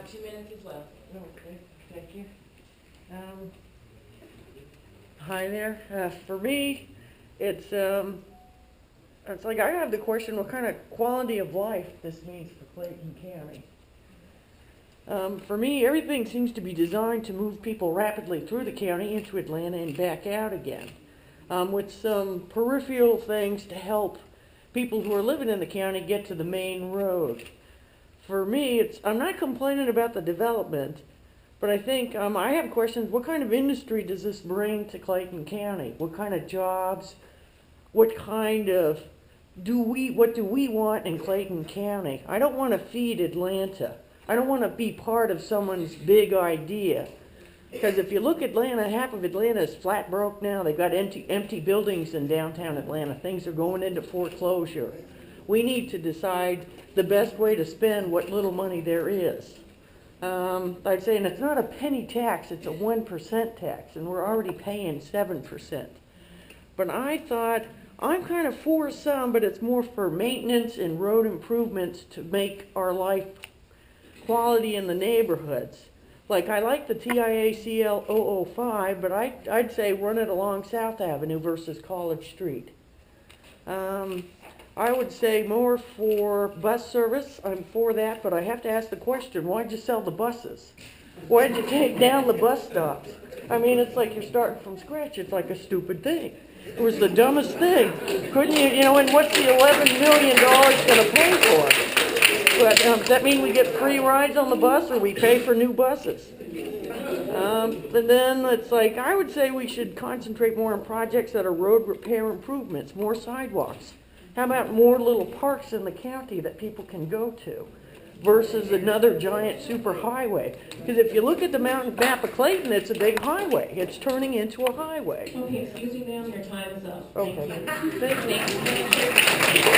have 2 minutes as well. Okay, thank you. Hi there. For me, it's like I have the question, what kind of quality of life this means for Clayton County. For me, everything seems to be designed to move people rapidly through the county into Atlanta and back out again, with some peripheral things to help people who are living in the county get to the main road. For me, I'm not complaining about the development, but I think I have questions. What kind of industry does this bring to Clayton County? What kind of jobs? What do we want in Clayton County? I don't want to feed Atlanta. I don't want to be part of someone's big idea. Because if you look at Atlanta, half of Atlanta is flat broke now. They've got empty buildings in downtown Atlanta. Things are going into foreclosure. We need to decide the best way to spend what little money there is. I'd say, and it's not a penny tax, it's a 1% tax, and we're already paying 7%. But I thought, I'm kind of for some, but it's more for maintenance and road improvements to make our life quality in the neighborhoods. Like, I like the TIACL 005, but I'd say run it along South Avenue versus College Street. I would say more for bus service. I'm for that, but I have to ask the question, why'd you sell the buses? Why'd you take down the bus stops? I mean, it's like you're starting from scratch. It's like a stupid thing. It was the dumbest thing. Couldn't you, and what's the $11 million going to pay for? But does that mean we get free rides on the bus, or we pay for new buses? And then it's like, I would say we should concentrate more on projects that are road repair improvements, more sidewalks. How about more little parks in the county that people can go to versus another giant super highway? Because if you look at the mountain map of Clayton, it's a big highway. It's turning into a highway. Okay, excuse me, ma'am, your time is up. Okay. Thank you. Thank you.